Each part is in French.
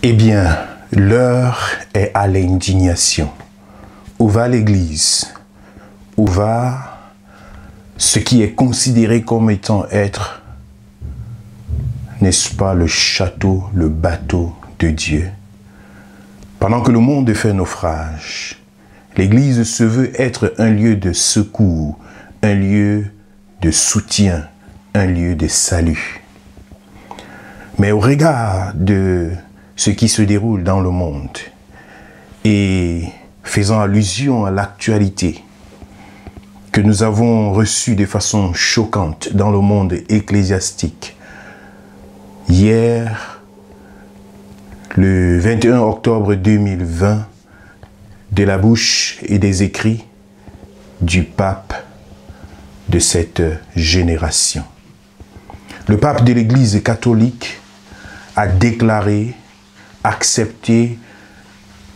Eh bien, l'heure est à l'indignation. Où va l'Église? Où va ce qui est considéré comme étant être, n'est-ce pas, le château, le bateau de Dieu? Pendant que le monde fait naufrage, l'Église se veut être un lieu de secours, un lieu de soutien, un lieu de salut. Mais au regard de ce qui se déroule dans le monde et faisant allusion à l'actualité que nous avons reçue de façon choquante dans le monde ecclésiastique, hier, le 21 octobre 2020, de la bouche et des écrits du pape de cette génération. Le pape de l'Église catholique a déclaré, accepté,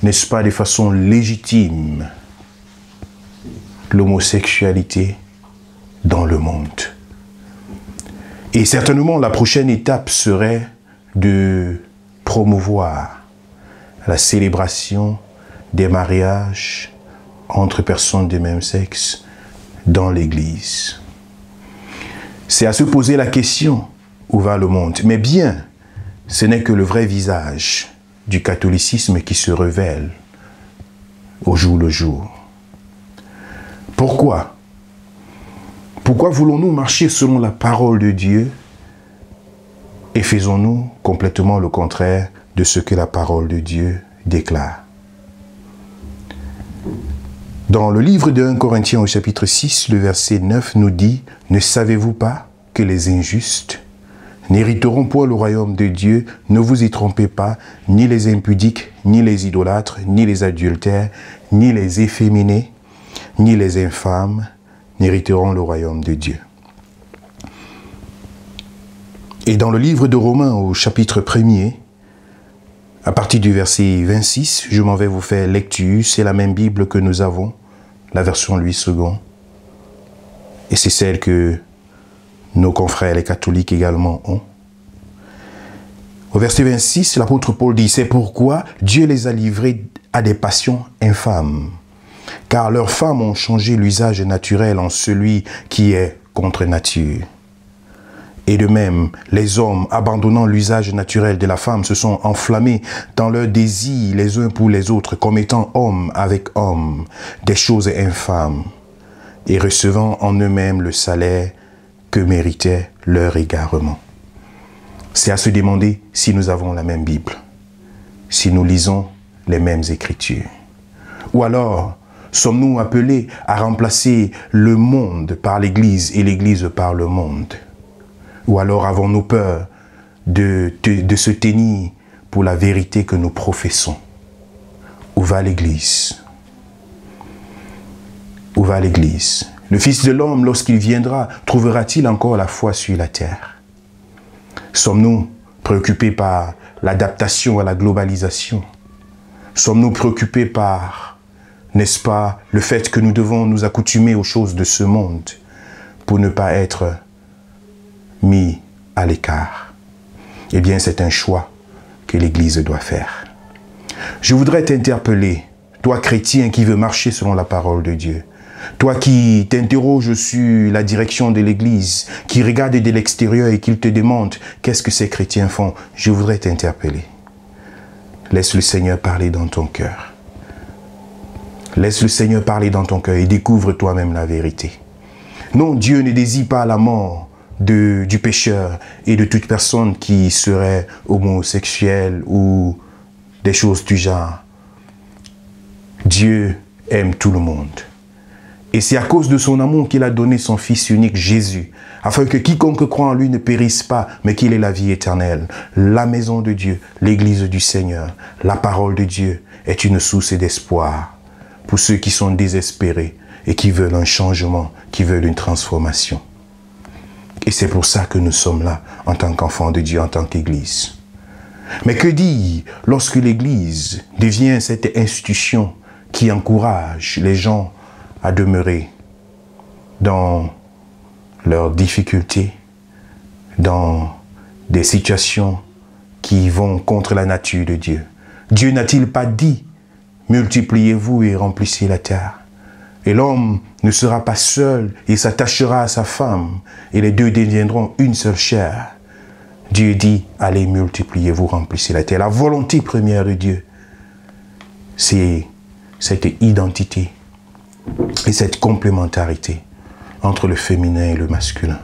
n'est-ce pas, de façon légitime, l'homosexualité dans le monde. Et certainement, la prochaine étape serait de promouvoir la célébration des mariages entre personnes de même sexe dans l'Église. C'est à se poser la question, où va le monde? Mais bien, ce n'est que le vrai visage du catholicisme qui se révèle au jour le jour. Pourquoi? Pourquoi voulons-nous marcher selon la parole de Dieu et faisons-nous complètement le contraire de ce que la parole de Dieu déclare? Dans le livre de 1 Corinthiens au chapitre 6, le verset 9 nous dit « Ne savez-vous pas que les injustes n'hériteront point le royaume de Dieu? Ne vous y trompez pas, ni les impudiques, ni les idolâtres, ni les adultères, ni les efféminés, ni les infâmes n'hériteront le royaume de Dieu. » Et dans le livre de Romains au chapitre 1er, à partir du verset 26, je m'en vais vous faire lecture. C'est la même Bible que nous avons, la version Louis II. Et c'est celle que nos confrères les catholiques également ont. Au verset 26, l'apôtre Paul dit « C'est pourquoi Dieu les a livrés à des passions infâmes, car leurs femmes ont changé l'usage naturel en celui qui est contre nature. Et de même, les hommes, abandonnant l'usage naturel de la femme, se sont enflammés dans leur désir les uns pour les autres, comme étant hommes avec hommes, des choses infâmes, et recevant en eux-mêmes le salaire que méritait leur égarement. » C'est à se demander si nous avons la même Bible, si nous lisons les mêmes Écritures. Ou alors, sommes-nous appelés à remplacer le monde par l'Église et l'Église par le monde? Ou alors avons-nous peur de se tenir pour la vérité que nous professons? Où va l'Église? Où va l'Église? Le Fils de l'homme, lorsqu'il viendra, trouvera-t-il encore la foi sur la terre? Sommes-nous préoccupés par l'adaptation à la globalisation? Sommes-nous préoccupés par, n'est-ce pas, le fait que nous devons nous accoutumer aux choses de ce monde pour ne pas être mis à l'écart? Eh bien, c'est un choix que l'Église doit faire. Je voudrais t'interpeller, toi chrétien qui veux marcher selon la parole de Dieu, toi qui t'interroges sur la direction de l'Église, qui regarde de l'extérieur et qui te demande qu'est-ce que ces chrétiens font, je voudrais t'interpeller. Laisse le Seigneur parler dans ton cœur. Laisse le Seigneur parler dans ton cœur et découvre toi-même la vérité. Non, Dieu ne désire pas la mort du pécheur et de toute personne qui serait homosexuelle ou des choses du genre. Dieu aime tout le monde. Et c'est à cause de son amour qu'il a donné son Fils unique Jésus, afin que quiconque croit en lui ne périsse pas, mais qu'il ait la vie éternelle. La maison de Dieu, l'Église du Seigneur, la parole de Dieu est une source d'espoir pour ceux qui sont désespérés et qui veulent un changement, qui veulent une transformation. Et c'est pour ça que nous sommes là, en tant qu'enfants de Dieu, en tant qu'Église. Mais que dire lorsque l'Église devient cette institution qui encourage les gens à demeurer dans leurs difficultés, dans des situations qui vont contre la nature de Dieu. Dieu n'a-t-il pas dit, multipliez-vous et remplissez la terre? Et l'homme ne sera pas seul, il s'attachera à sa femme, et les deux deviendront une seule chair. Dieu dit, allez, multipliez-vous, remplissez la terre. La volonté première de Dieu, c'est cette identité et cette complémentarité entre le féminin et le masculin,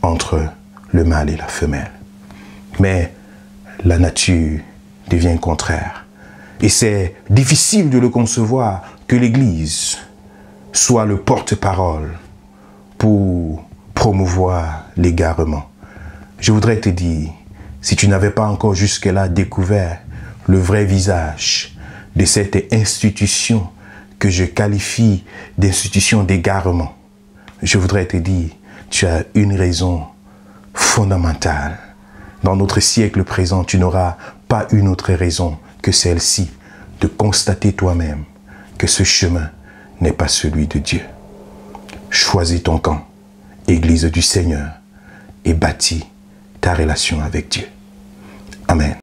entre le mâle et la femelle. Mais la nature devient contraire. Et c'est difficile de le concevoir que l'Église soit le porte-parole pour promouvoir l'égarement. Je voudrais te dire, si tu n'avais pas encore jusque-là découvert le vrai visage de cette institution que je qualifie d'institution d'égarement, je voudrais te dire, tu as une raison fondamentale. Dans notre siècle présent, tu n'auras pas une autre raison que celle-ci, de constater toi-même que ce chemin n'est pas celui de Dieu. Choisis ton camp, Église du Seigneur, et bâtis ta relation avec Dieu. Amen.